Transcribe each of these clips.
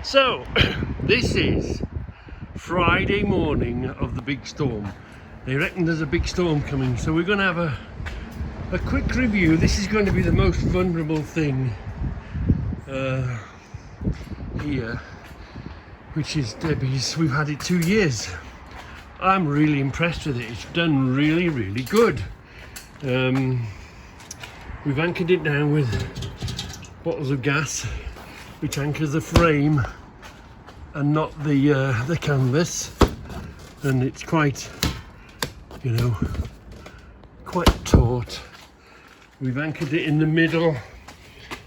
So, this is Friday morning of the big storm. They reckon there's a big storm coming, so we're going to have a quick review. This is going to be the most vulnerable thing here, which is Debbie's. We've had it 2 years. I'm really impressed with it. It's done really, really good. We've anchored it down with bottles of gas, which anchors the frame and not the canvas, and it's quite, you know, quite taut. We've anchored it in the middle,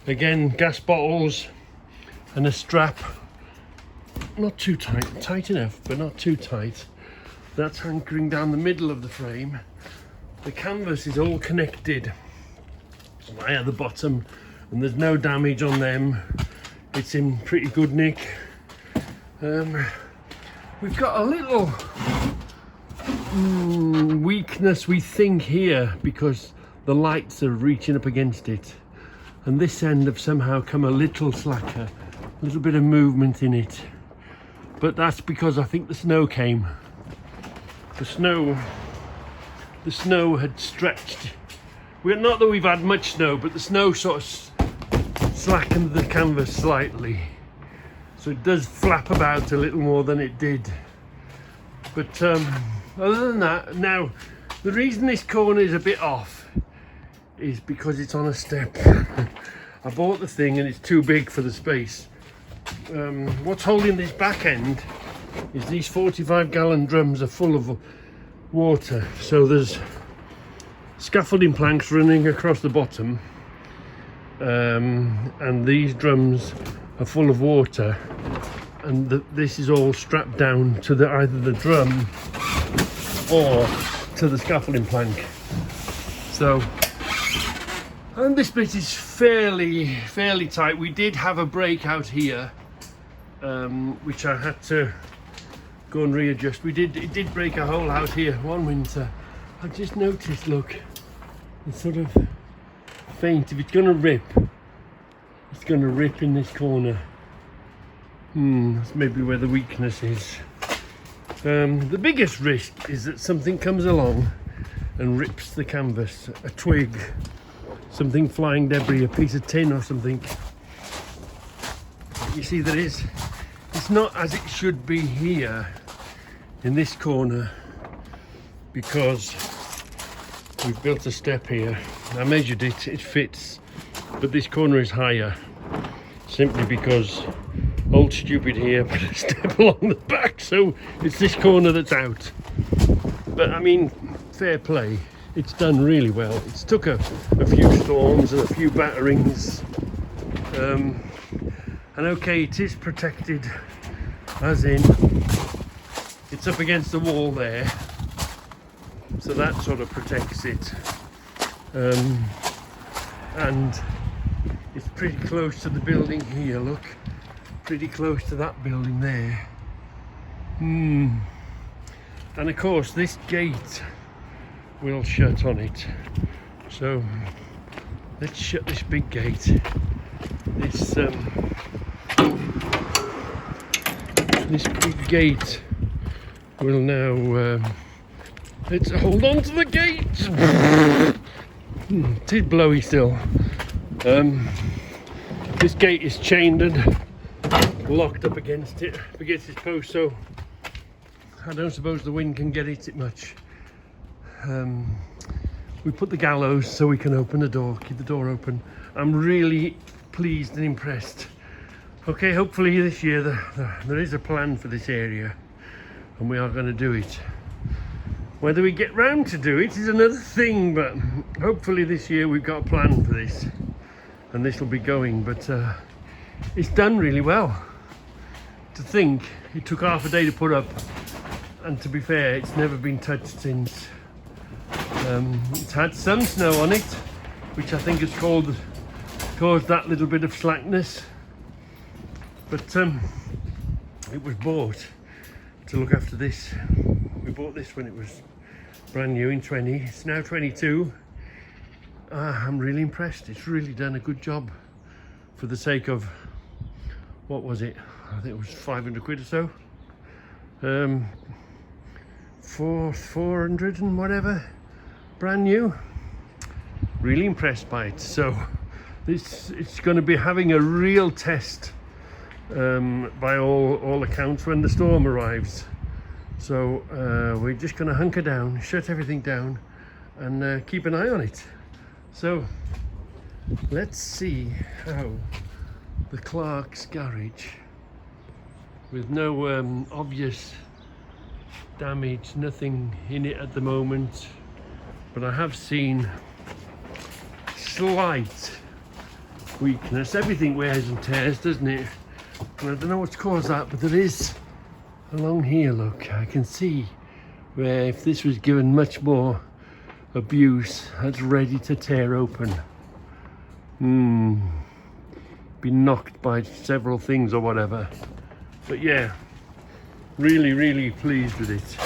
again gas bottles and a strap, not too tight enough, but not too tight. That's anchoring down the middle of the frame. The canvas is all connected via the bottom, and there's no damage on them. It's in pretty good nick. We've got a little weakness, we think, here because the lights are reaching up against it, and this end have somehow come a little slacker, a little bit of movement in it, but that's because I think the snow came. The snow had stretched. Not that we've had much snow, but the snow sort of slackened the canvas slightly, so it does flap about a little more than it did. But other than that, now the reason this corner is a bit off is because it's on a step. I bought the thing and it's too big for the space. What's holding this back end is these 45-gallon drums are full of water, so there's scaffolding planks running across the bottom, and these drums are full of water, and this is all strapped down to either the drum or to the scaffolding plank. So, and this bit is fairly tight. We did have a break out here, which I had to go and readjust. It did break a hole out here one winter. I just noticed, look, it's sort of faint. If it's going to rip, it's going to rip in this corner. That's maybe where the weakness is. The biggest risk is that something comes along and rips the canvas, a twig, something flying debris, a piece of tin or something. You see, it's not as it should be here in this corner, because we've built a step here. I measured it, it fits, but this corner is higher simply because old stupid here put a step along the back, so it's this corner that's out. But I mean, fair play, it's done really well. It's took a few storms and a few batterings, and okay, it is protected, as in it's up against the wall there, so that sort of protects it, and it's pretty close to the building here, look, pretty close to that building there. And of course this gate will shut on it, so let's shut this big gate. This big gate will now let's hold on to the gate. It is blowy still. This gate is chained and locked up against this post, so I don't suppose the wind can get it much. We put the gallows so we can open the door, keep the door open. I'm really pleased and impressed. Okay, hopefully this year there is a plan for this area, and we are going to do it. Whether we get round to do it is another thing, but hopefully this year we've got a plan for this, and this will be going. But it's done really well. To think it took half a day to put up, and to be fair, it's never been touched since. It's had some snow on it, which I think has caused that little bit of slackness, but it was bought to look after this. We bought this when it was brand new in 20, it's now 22. I'm really impressed. It's really done a good job for the sake of, what was it, I think it was 500 quid or so. 400 and whatever, brand new. Really impressed by it. So it's going to be having a real test by all accounts when the storm arrives. So we're just going to hunker down, shut everything down, and keep an eye on it. So let's see how the Clark's garage, with no obvious damage, nothing in it at the moment, but I have seen slight weakness. Everything wears and tears, doesn't it? And I don't know what's caused that, but there is along here, look, I can see where if this was given much more abuse, that's ready to tear open. Been knocked by several things or whatever. But yeah, really pleased with it.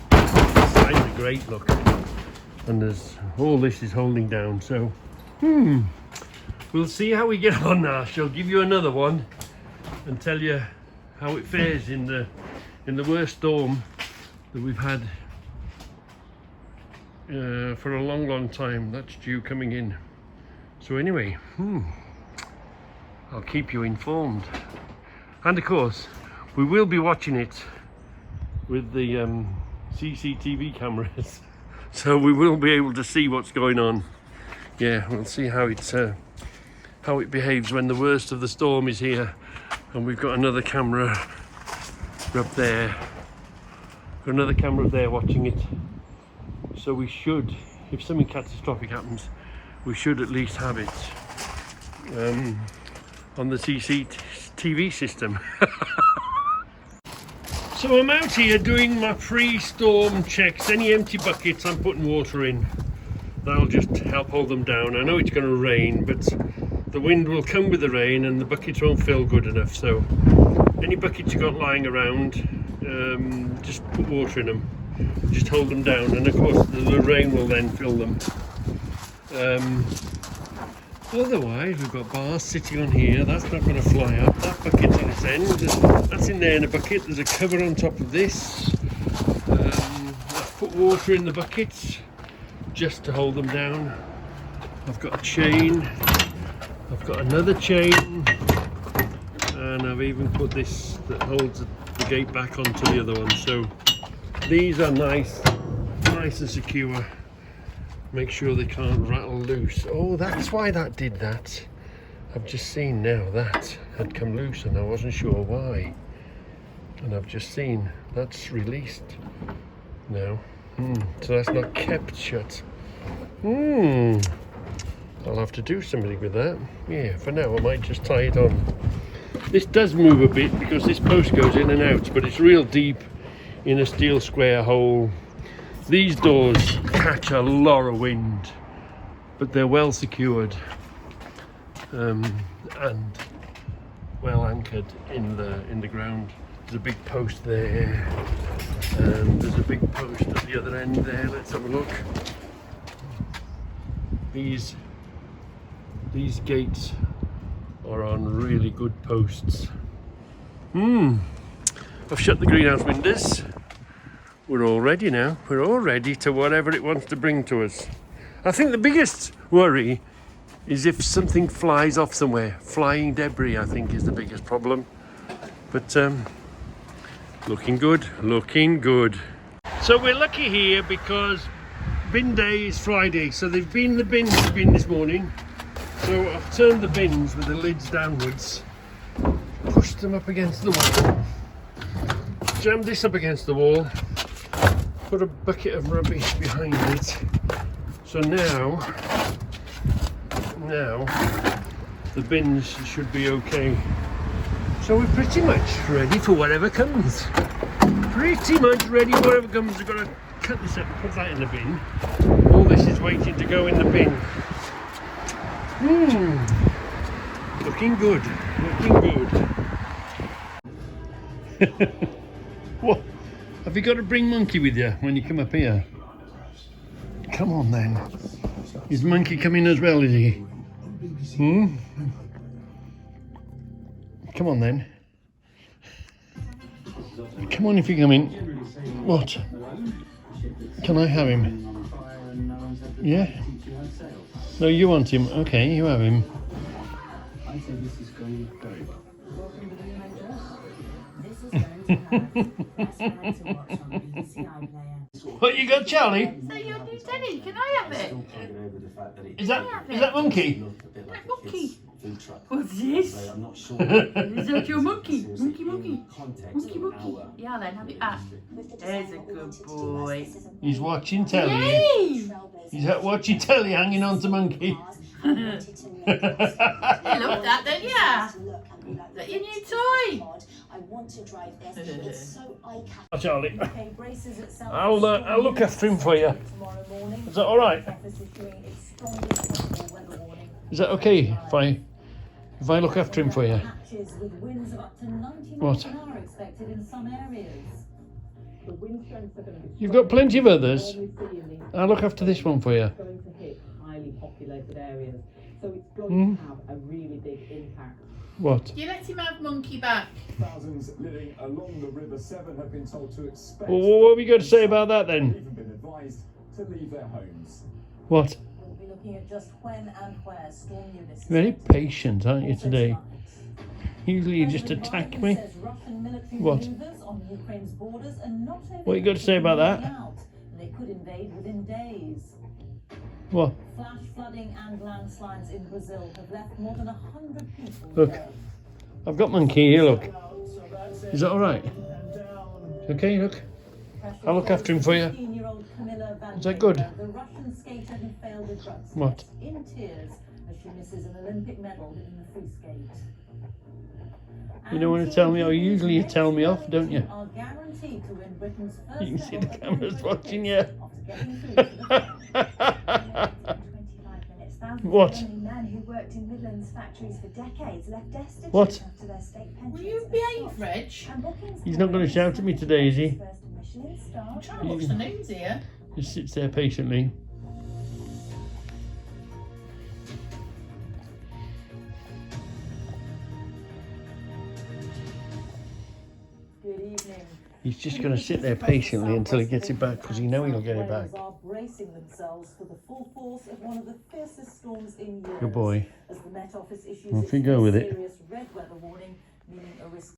The sides are great, look. And there's all this is holding down, so we'll see how we get on now. I shall give you another one and tell you how it fares in the worst storm that we've had for a long time. That's due coming in. So anyway, I'll keep you informed. And of course, we will be watching it with the CCTV cameras. So we will be able to see what's going on. Yeah, we'll see how it behaves when the worst of the storm is here. And we've got another camera up there. Got another camera up there watching it. So we should, if something catastrophic happens, we should at least have it on the CCTV system. So I'm out here doing my pre-storm checks. Any empty buckets, I'm putting water in. That'll just help hold them down. I know it's going to rain, but the wind will come with the rain and the buckets won't fill good enough. So any buckets you got lying around, just put water in them. Just hold them down, and of course the rain will then fill them. Otherwise, we've got bars sitting on here. That's not going to fly up. That bucket's on its end. That's in there in a bucket. There's a cover on top of this. I've put water in the buckets just to hold them down. I've got a chain. I've got another chain, and I've even put this that holds the gate back onto the other one. So these are nice and secure. Make sure they can't rattle loose. Oh, that's why that did that. I've just seen now that had come loose and I wasn't sure why. And I've just seen that's released now. So that's not kept shut. I'll have to do something with that. Yeah, for now I might just tie it on. This does move a bit because this post goes in and out, but it's real deep in a steel square hole. These doors catch a lot of wind, but they're well secured and well anchored in the ground. There's a big post there, and there's a big post at the other end there. Let's have a look. These gates are on really good posts. I've shut the greenhouse windows. We're all ready now. We're all ready to whatever it wants to bring to us. I think the biggest worry is if something flies off somewhere. Flying debris, I think, is the biggest problem. But looking good, looking good. So we're lucky here because bin day is Friday. So they've been the bins this morning. So I've turned the bins with the lids downwards, pushed them up against the wall, jammed this up against the wall, put a bucket of rubbish behind it. So now the bins should be okay. So we're pretty much ready for whatever comes. Pretty much ready for whatever comes. We've got to cut this up and put that in the bin. All this is waiting to go in the bin. Looking good, looking good. What? Have you got a bring monkey with you when you come up here? Come on then. Is monkey coming as well, is he? Come on then. Come on if you come in. What? Can I have him? Yeah? No, you want him. Okay, you have him. What you got, Charlie? So your new Teddy, can I have it? Is that Monkey? That monkey. What's this? Is that your monkey? Monkey. Yeah, then have it. There's a good boy. He's watching telly. Yay! He's watching telly, hanging on to Monkey. You love that, don't you? Is that your new toy? I want to drive this. It's so eye-catching. Charlie, I'll look after him for you. Is that all right? Is that okay if I look after him for you? What? You've got plenty of others. I'll look after this one for you. Hmm? What? You let him have Monkey back. Thousands living along the River Severn have been told to expect. Well, what have you got to say about that then? Even been advised to leave their homes. What? We'll be looking at just when and where storm units. Very patient, aren't you, today? Usually you just attack me. What? What you got to say about that? They could invade within days. What? Flash flooding and landslides in Brazil have left more than 100 people. Look, I've got Monkey here, look. Is that all right? Okay, look. I'll look after him for you. Is that good? The Russian skater who failed a drug test What? in tears as she misses an Olympic medal in the free skate. You don't want to tell me, or usually you tell me off, don't you? Are guaranteed to win Britain's first You can see the ever cameras Olympic watching you. after getting through to the What? Man who worked in Midlands factories for decades left destitute What? after their state pensions. Will you behave, Reg? He's not going to shout at me today, is he? I'm trying to watch the news here. Just sits there patiently. Good evening. He's just going to sit there patiently until he gets it back, because you know he'll get it back. Are bracing themselves for the full force of one of the fiercest storms in years. Good boy. As the Met Office issues Off you its go with it. serious red weather warning, meaning a risk